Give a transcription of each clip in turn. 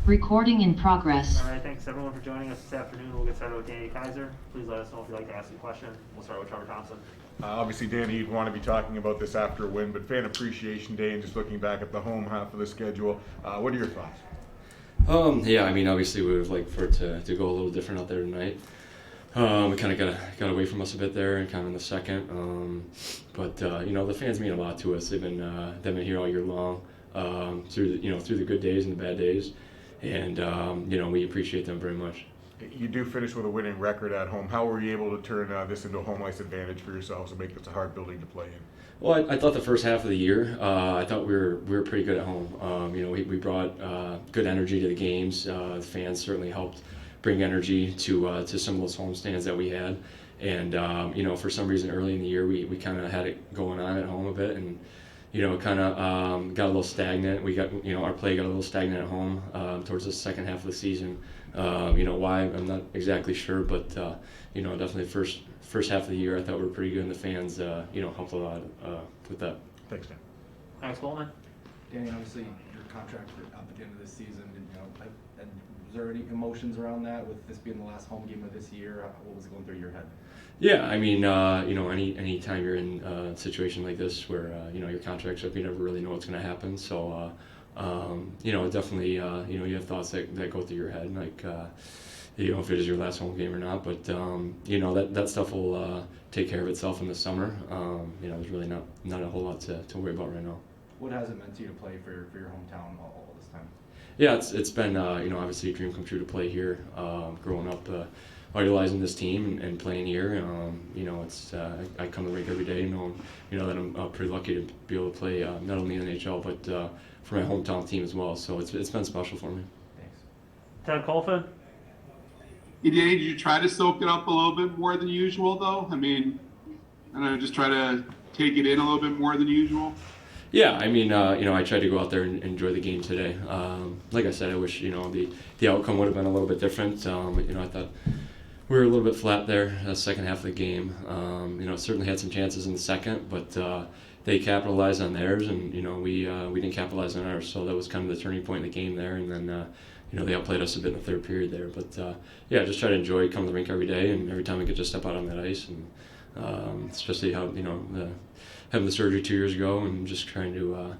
Recording in progress. All right, thanks everyone for joining us this afternoon. We'll get started with Danny DeKeyser. Please let us know if you'd like to ask a question. We'll start with Trevor Thompson. Obviously, Danny, you'd want to be talking about this after a win, but Fan Appreciation Day and just looking back at the home half of the schedule, what are your thoughts? Yeah, I mean, obviously we would have liked for it to go a little different out there tonight. We kind of got away from us a bit there, and kind of in the second. But the fans mean a lot to us. They've been here all year long, through the good days and the bad days, and we appreciate them very much. You do finish with a winning record at home. How were you able to turn this into a home ice advantage for yourselves and make this a hard building to play in? Well, I thought the first half of the year, I thought we were pretty good at home. We brought good energy to the games. The fans certainly helped bring energy to some of those home stands that we had. And for some reason early in the year, we kind of had it going on at home a bit, and it kind of got a little stagnant. We got our play got a little stagnant at home towards the second half of the season. Why, I'm not exactly sure, but definitely first half of the year I thought we were pretty good, and the fans helped a lot with that. Thanks, Dan. Max Coleman. Danny, obviously your contract up at the end of this season, and was there any emotions around that with this being the last home game of this year? What was going through your head? Yeah, I mean, any time you're in a situation like this where your contract's up, you never really know what's going to happen. So, definitely, you have thoughts that go through your head, like, if it is your last home game or not. But that stuff will take care of itself in the summer. There's really not a whole lot to worry about right now. What has it meant to you to play for your hometown all this time? Yeah, it's been obviously a dream come true to play here. Growing up, idolizing this team and playing here. I come to the rink every day, knowing that I'm pretty lucky to be able to play not only in the NHL but for my hometown team as well. So it's been special for me. Thanks. Ted Colfin. Did you try to soak it up a little bit more than usual, though? I mean, I don't know, just try to take it in a little bit more than usual? Yeah, I mean, I tried to go out there and enjoy the game today. Like I said, I wish, the outcome would have been a little bit different. I thought we were a little bit flat there the second half of the game. Certainly had some chances in the second, but they capitalized on theirs, and, we didn't capitalize on ours. So that was kind of the turning point in the game there, and then, they outplayed us a bit in the third period there. But, just try to enjoy coming to the rink every day, and every time I get to step out on that ice, and especially how, having the surgery 2 years ago, and just trying to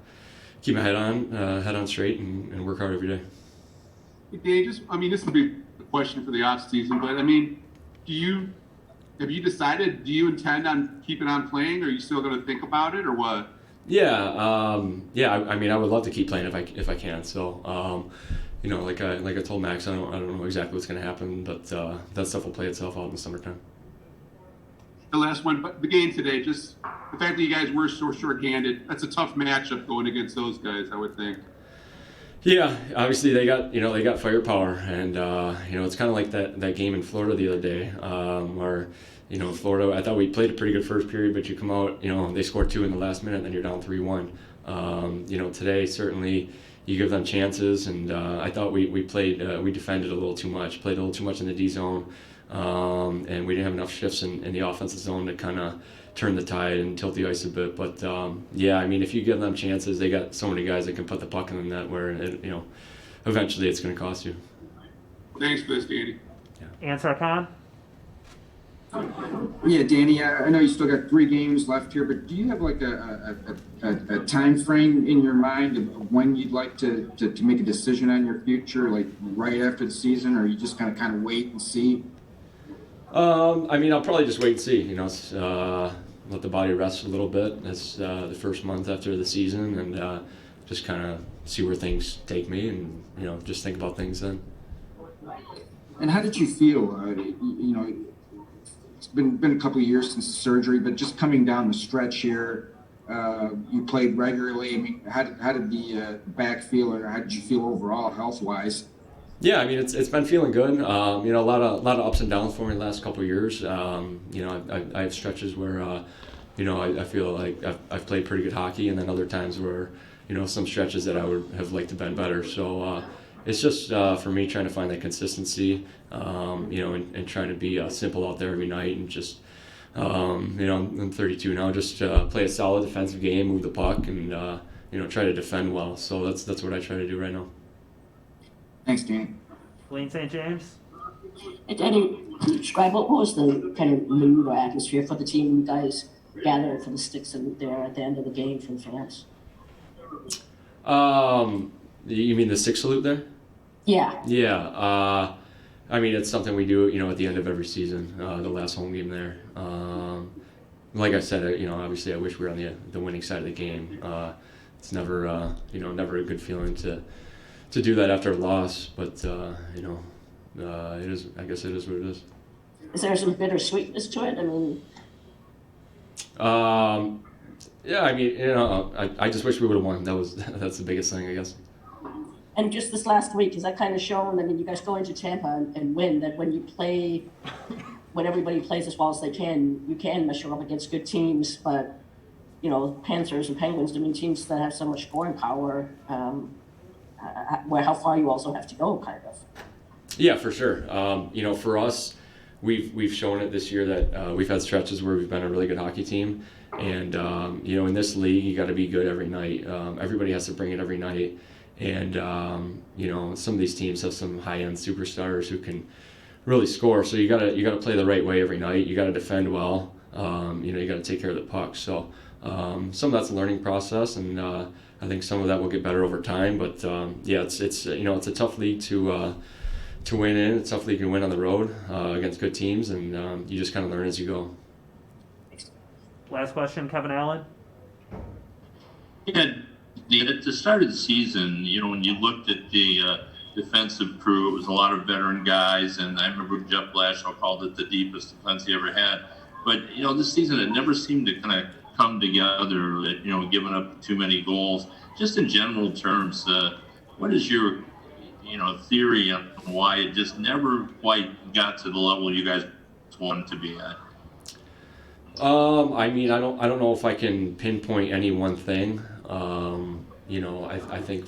keep my head on straight and work hard every day. Hey, this would be a question for the off season, but have you decided? Do you intend on keeping on playing? Or are you still going to think about it, or what? Yeah, I mean, I would love to keep playing if I can. So, like I told Max, I don't know exactly what's going to happen, but that stuff will play itself out in the summertime. The last one, but the game today, just the fact that you guys were so short-handed, that's a tough matchup going against those guys, I would think. Yeah, obviously they got firepower, and it's kind of like that game in Florida the other day, where Florida, I thought we played a pretty good first period, but you come out, they scored 2 in the last minute, and then you're down 3-1. Today certainly you give them chances, and I thought we defended a little too much, played a little too much in the D zone. And we didn't have enough shifts in the offensive zone to kind of turn the tide and tilt the ice a bit. But if you give them chances, they got so many guys that can put the puck in the net where eventually it's going to cost you. Thanks for this, Danny. Ansar Khan. Yeah, Danny, I know you still got 3 games left here, but do you have like a time frame in your mind of when you'd like to make a decision on your future, like right after the season, or you just kind of wait and see? I'll probably just wait and see. Let the body rest a little bit. That's the first month after the season, and just kind of see where things take me, and just think about things then. And how did you feel? It's been a couple of years since the surgery, but just coming down the stretch here, you played regularly. I mean, how did the back feel, or how did you feel overall, health-wise? Yeah, I mean, it's been feeling good. A lot of ups and downs for me the last couple of years. I have stretches where, I feel like I've played pretty good hockey, and then other times where, some stretches that I would have liked to have been better. So it's just for me trying to find that consistency, and trying to be simple out there every night, and just, I'm 32 now, just play a solid defensive game, move the puck, and try to defend well. So that's what I try to do right now. Thanks, Danny. Lane St. James. Hey, Danny, can you describe what was the kind of mood or atmosphere for the team when you guys gathered for the sticks in there at the end of the game from fans? You mean the six salute there? Yeah. Yeah. I mean, it's something we do, at the end of every season, the last home game there. Like I said, obviously I wish we were on the winning side of the game. It's never, never a good feeling to do that after a loss, but, it is, I guess it is what it is. Is there some bittersweetness to it? I mean, yeah, I mean, I just wish we would have won. That's the biggest thing, I guess. and just this last week, has that kind of shown, I mean, you guys go into Tampa and win, that when you play, when everybody plays as well as they can, you can measure up against good teams, but, Panthers and Penguins, I mean, teams that have so much scoring power, where how far you also have to go, kind of. Yeah, for sure. For us, we've shown it this year that we've had stretches where we've been a really good hockey team, and in this league, you got to be good every night. Everybody has to bring it every night, and some of these teams have some high-end superstars who can really score. So you gotta play the right way every night. You gotta defend well. You gotta take care of the puck. So some of that's a learning process, and I think some of that will get better over time. But yeah, it's a tough league to win in. It's a tough league to win on the road against good teams, and you just kind of learn as you go. Last question, Kevin Allen. Yeah, at the start of the season, when you looked at the defensive crew, it was a lot of veteran guys, and I remember Jeff Blashill called it the deepest defense he ever had. But, this season, it never seemed to kind of come together, giving up too many goals. Just in general terms, what is your, theory on why it just never quite got to the level you guys wanted to be at? I mean, I don't know if I can pinpoint any one thing. I think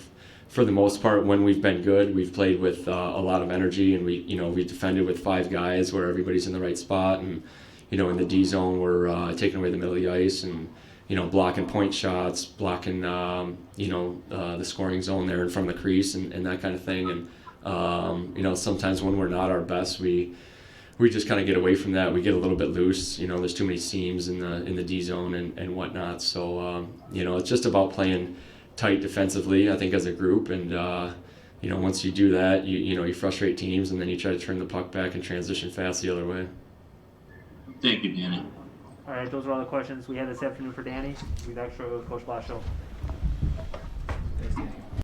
for the most part, when we've been good, we've played with a lot of energy, and we defended with 5 guys where everybody's in the right spot, and in the D zone, we're taking away the middle of the ice and blocking point shots, blocking the scoring zone there in front of the crease and that kind of thing. And sometimes when we're not our best, we just kind of get away from that. We get a little bit loose. There's too many seams in the D zone and whatnot. So it's just about playing tight defensively, I think, as a group. And once you do that, you frustrate teams, and then you try to turn the puck back and transition fast the other way. Thank you, Danny. All right, those are all the questions we had this afternoon for Danny. We'll be back shortly with Coach Blashill.